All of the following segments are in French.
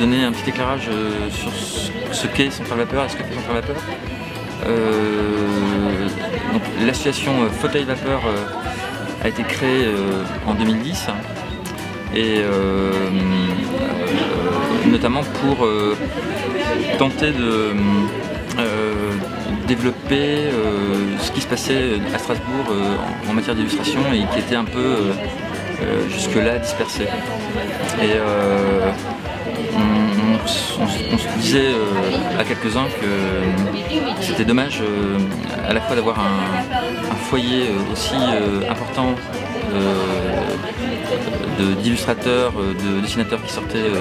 donner un petit éclairage sur ce qu'est Centrale Vapeur et ce que fait Centrale Vapeur. Donc, l'association Fauteuil Vapeur a été créée en 2010 et notamment pour tenter de développer ce qui se passait à Strasbourg en matière d'illustration et qui était un peu jusque-là dispersé. Et on se disait à quelques-uns que c'était dommage à la fois d'avoir un foyer aussi important d'illustrateurs, de dessinateurs qui sortaient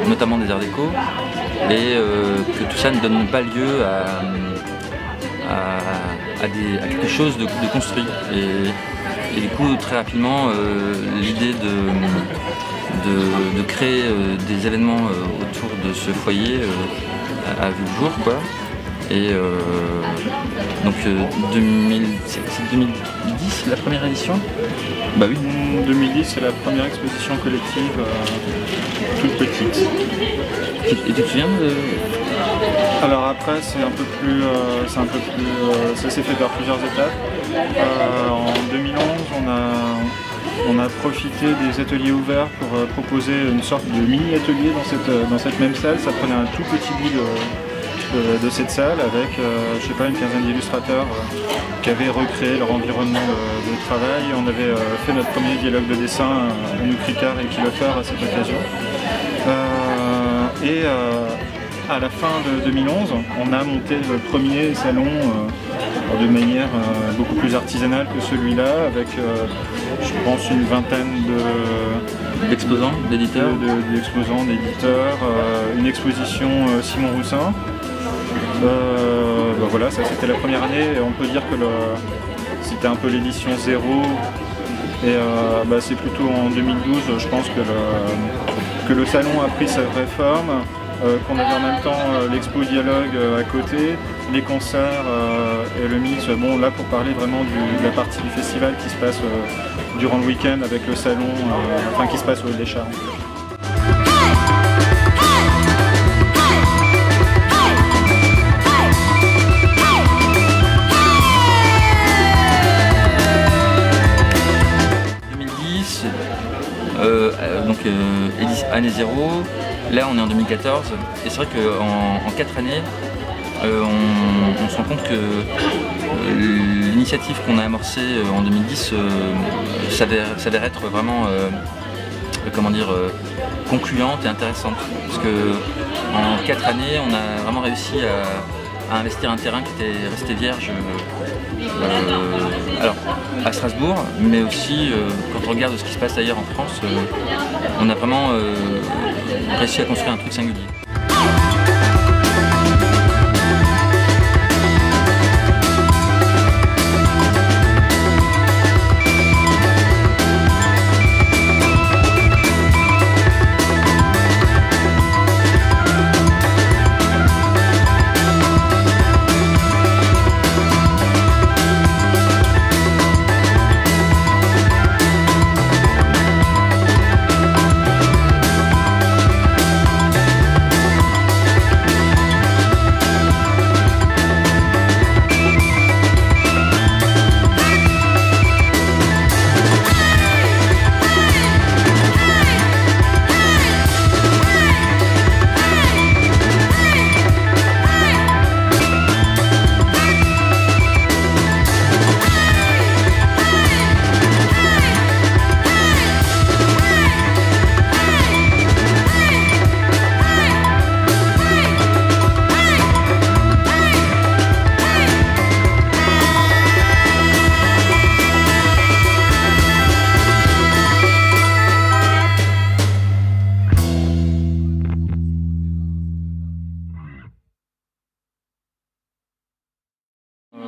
notamment des arts déco et que tout ça ne donne pas lieu à quelque chose de construit. Et du coup, très rapidement, l'idée de créer des événements autour de ce foyer a vu le jour, quoi. Et donc c'est 2010 la première édition? Bah oui. 2010 c'est la première exposition collective toute petite. Et tu te souviens de... Alors après c'est un peu plus, ça s'est fait par plusieurs étapes. En 2011 on a profité des ateliers ouverts pour proposer une sorte de mini-atelier dans cette même salle. Ça prenait un tout petit bout de cette salle avec, je sais pas, une quinzaine d'illustrateurs qui avaient recréé leur environnement de travail. On avait fait notre premier dialogue de dessin, Anouk Ricard et Kilofer à cette occasion. À la fin de 2011, on a monté le premier salon de manière beaucoup plus artisanale que celui-là, avec je pense une vingtaine d'exposants, d'éditeurs, une exposition Simon Roussin. Voilà, ça c'était la première année et on peut dire que c'était un peu l'édition 0 et c'est plutôt en 2012 je pense que le salon a pris sa vraie forme, qu'on avait en même temps l'expo dialogue à côté, les concerts et le mix, bon là pour parler vraiment de la partie du festival qui se passe durant le week-end avec le salon, qui se passe au Hall des Charmes. Donc année 0, là on est en 2014 et c'est vrai qu'en 4 années on se rend compte que l'initiative qu'on a amorcée en 2010 s'avère être vraiment concluante et intéressante parce que en 4 années on a vraiment réussi à investir un terrain qui était resté vierge alors à Strasbourg, mais aussi quand on regarde ce qui se passe ailleurs en France, on a vraiment réussi à construire un truc singulier.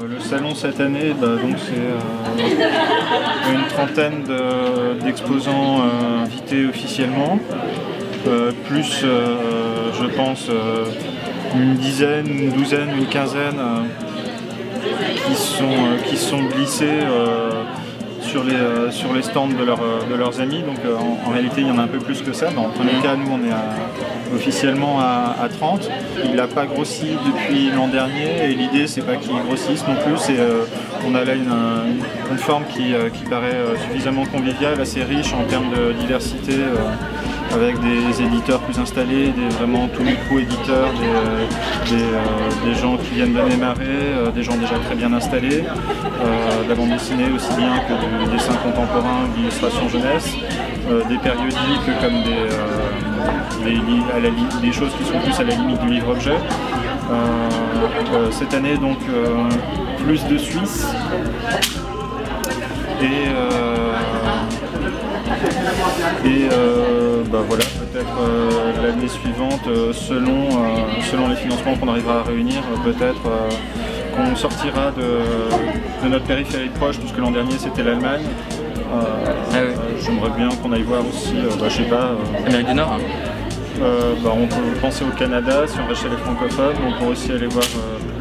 Le salon cette année, c'est une trentaine d'exposants invités officiellement, plus je pense une dizaine, une douzaine, une quinzaine qui sont glissés sur les stands de leurs amis. Donc en réalité, il y en a un peu plus que ça. Dans tous les cas, nous, on est officiellement à 30. Il n'a pas grossi depuis l'an dernier et l'idée, c'est pas qu'il grossisse non plus. On a là une forme qui paraît suffisamment conviviale, assez riche en termes de diversité. Avec des éditeurs plus installés, vraiment tout micro-éditeurs, des gens qui viennent de démarrer, des gens déjà très bien installés, de la bande dessinée aussi bien que du dessin contemporain ou de l'illustration jeunesse, des périodiques comme des choses qui sont plus à la limite du livre-objet. Cette année donc plus de Suisse voilà, peut-être l'année suivante, selon les financements qu'on arrivera à réunir, peut-être qu'on sortira de notre périphérie proche, puisque l'an dernier c'était l'Allemagne. J'aimerais bien qu'on aille voir aussi, je sais pas... Amérique du Nord. On peut penser au Canada si on va chez les francophones, on peut aussi aller voir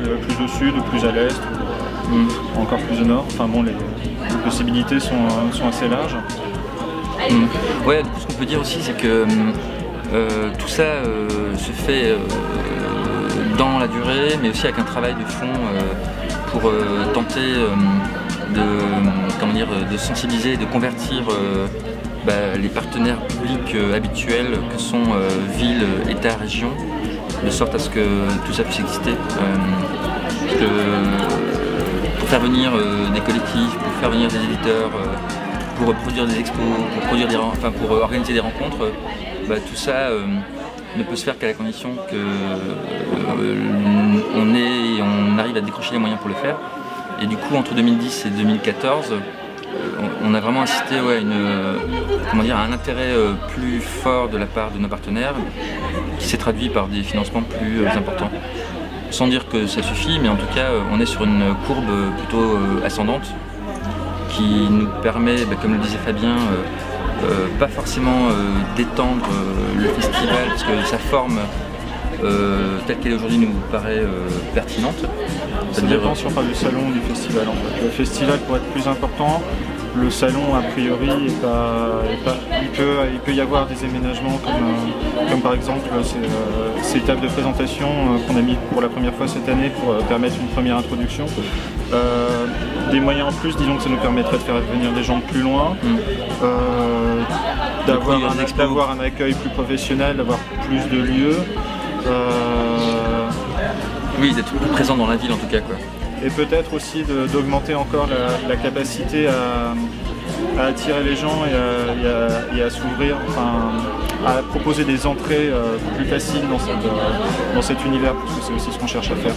plus au sud ou plus à l'est, ou encore plus au nord. Enfin bon, les possibilités sont assez larges. Ouais, du coup, ce qu'on peut dire aussi, c'est que tout ça se fait dans la durée, mais aussi avec un travail de fond pour tenter de sensibiliser, de convertir les partenaires publics habituels que sont villes, États, régions, de sorte à ce que tout ça puisse exister. Pour faire venir des collectifs, pour faire venir des éditeurs, pour produire des expos, pour organiser des rencontres, tout ça ne peut se faire qu'à la condition qu'on arrive à décrocher les moyens pour le faire. Et du coup, entre 2010 et 2014, on a vraiment assisté à un intérêt plus fort de la part de nos partenaires, qui s'est traduit par des financements plus importants. Sans dire que ça suffit, mais en tout cas, on est sur une courbe plutôt ascendante, qui nous permet, comme le disait Fabien, pas forcément d'étendre le festival, parce que sa forme telle qu'elle est aujourd'hui nous paraît pertinente. Ça dépend si on parle du salon ou du festival. En fait. Le festival, pour être plus important, le salon, a priori, il peut y avoir des aménagements comme par exemple ces tables de présentation qu'on a mis pour la première fois cette année pour permettre une première introduction. Des moyens en plus, disons que ça nous permettrait de faire venir des gens de plus loin, d'avoir un accueil plus professionnel, d'avoir plus de lieux. Oui, d'être plus présent dans la ville en tout cas, quoi. Et peut-être aussi d'augmenter encore la capacité à attirer les gens et à s'ouvrir, à proposer des entrées plus faciles dans cet univers, parce que c'est aussi ce qu'on cherche à faire.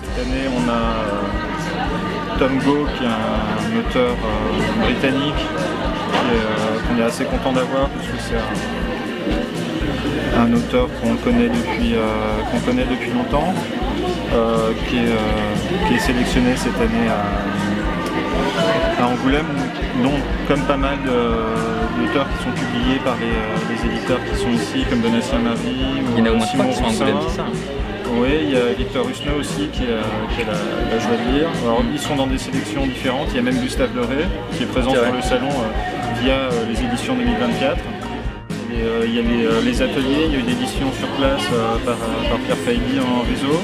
Cette année, on a Tom Go, qui est un auteur britannique, qu'on est assez content d'avoir, parce que c'est un auteur qu'on connaît depuis longtemps, qui est sélectionné cette année à Angoulême, dont comme pas mal d'auteurs qui sont publiés par les éditeurs qui sont ici, comme Donatien Marie ou Simon Roussin. Oui, il y a Victor Rusneau aussi qui a la joie de lire. Alors, ils sont dans des sélections différentes. Il y a même Gustave Leray qui est présent sur le salon via les éditions 2024. Il y a les ateliers, il y a une édition sur place par Pierre Failly en réseau.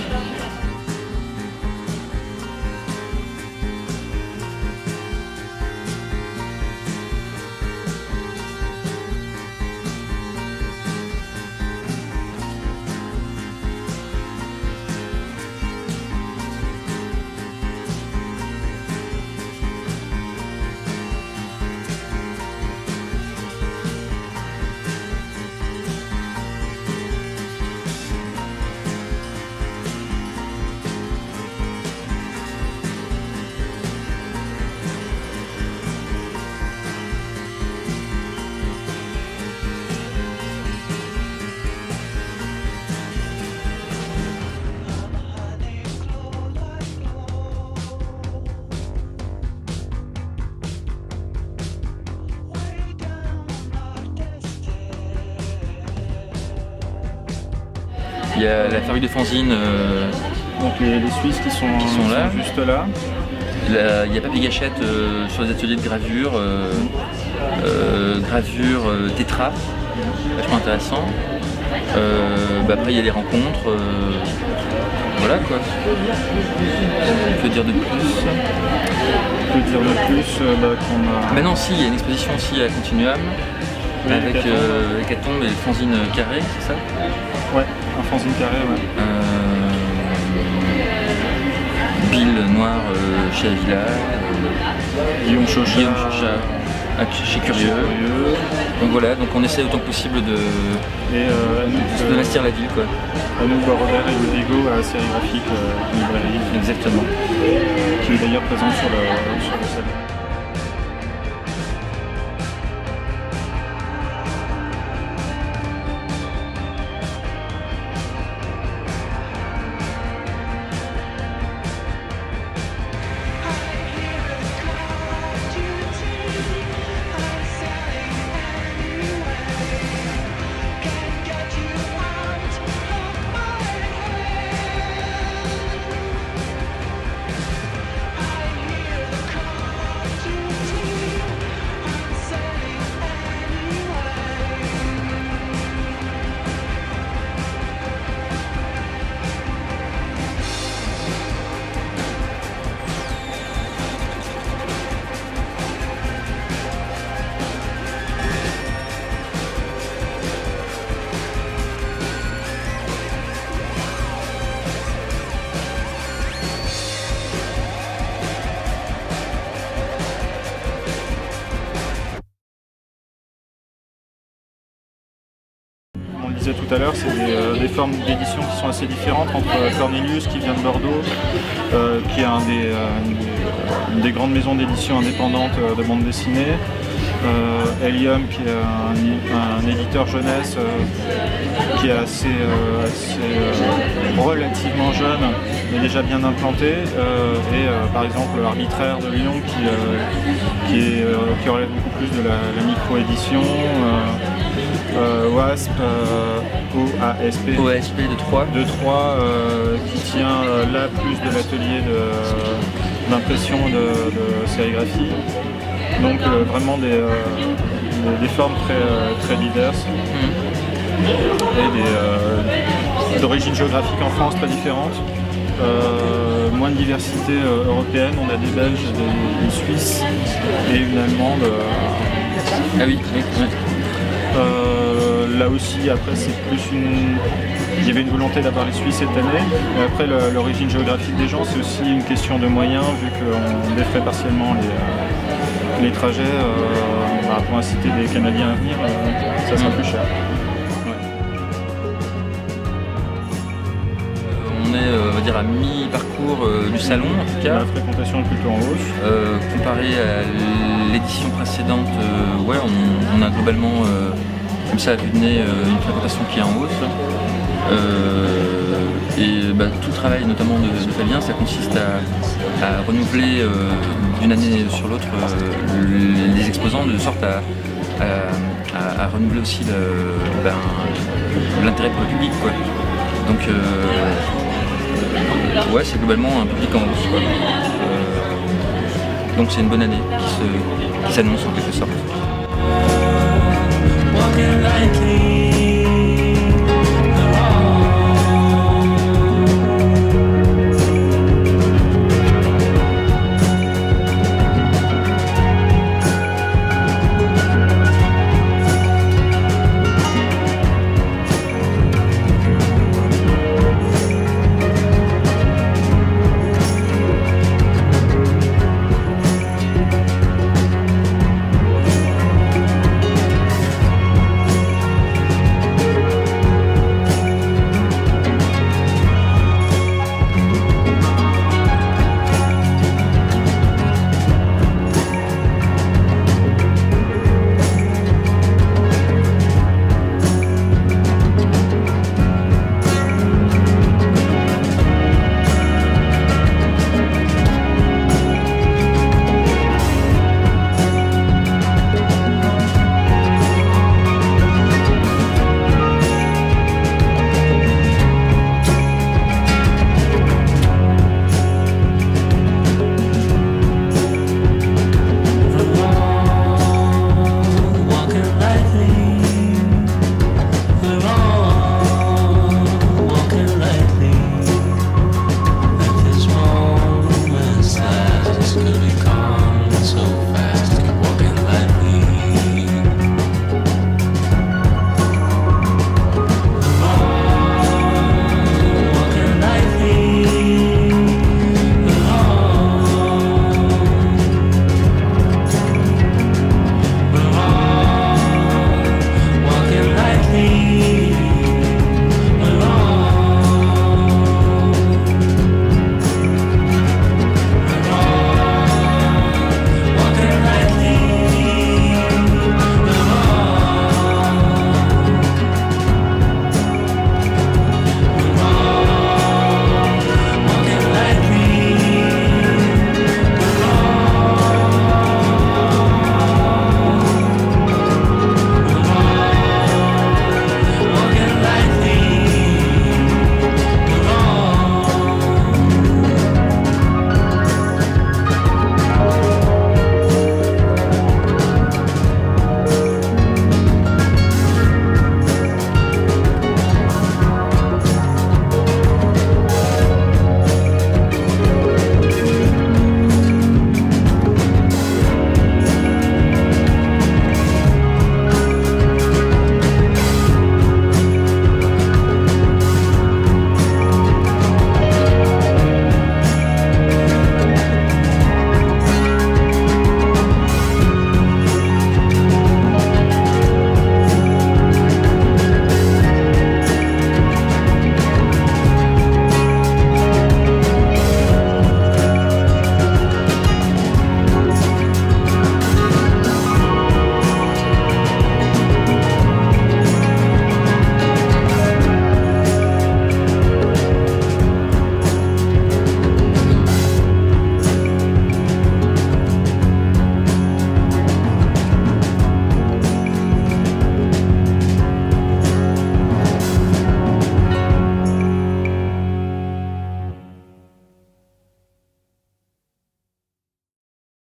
Il y a la fabrique de fanzines. Donc les Suisses qui sont là. Juste là. Il y a Papy Gâchette sur les ateliers de gravure, gravure tétra, vachement intéressant. Après il y a les rencontres, voilà quoi. Que dire de plus? Que dire de plus qu'on a... Maintenant si, il y a une exposition aussi à Continuum, oui, avec Hécatombe et les fanzines carrées, c'est ça? Ouais, un fanzine carré, ouais. Bill Noir chez Avila, Guillaume Chauchat chez Curieux. Donc voilà, donc on essaie autant que possible de mastir la ville quoi. Anouk Robert et Ludigo à la sérigraphique librairie. Exactement. Qui est d'ailleurs présente sur le salon. On le disait tout à l'heure, c'est des formes d'édition qui sont assez différentes entre Cornelius qui vient de Bordeaux, qui est une des grandes maisons d'édition indépendantes de bande dessinée, Helium qui est un éditeur jeunesse qui est assez relativement jeune mais déjà bien implanté, et par exemple Arbitraire de Lyon qui relève beaucoup plus de la micro-édition. OASP, OASP de Troyes, qui tient là plus de l'atelier d'impression de sérigraphie. Donc vraiment des formes très diverses et d'origine géographique en France très différentes. Moins de diversité européenne, on a des Belges, des Suisses et une Allemande. Ah oui, oui. Là aussi, après, c'est plus il y avait une volonté d'avoir les Suisses cette année. Mais après, l'origine géographique des gens, c'est aussi une question de moyens, vu qu'on défrait partiellement les trajets. Pour inciter des Canadiens à venir, ça sera plus cher. Ouais. On est, on va dire, à mi-parcours du salon, en tout cas. La fréquentation est plutôt en hausse. Comparé à l'édition précédente, ouais, on a globalement, comme ça à vue de nez, une fréquentation qui est en hausse. Tout le travail notamment de Fabien, ça consiste à renouveler d'une année sur l'autre les exposants, de sorte à renouveler aussi l'intérêt pour le public, quoi. Donc ouais, c'est globalement un public en hausse, quoi. Donc c'est une bonne année qui s'annonce en quelque sorte.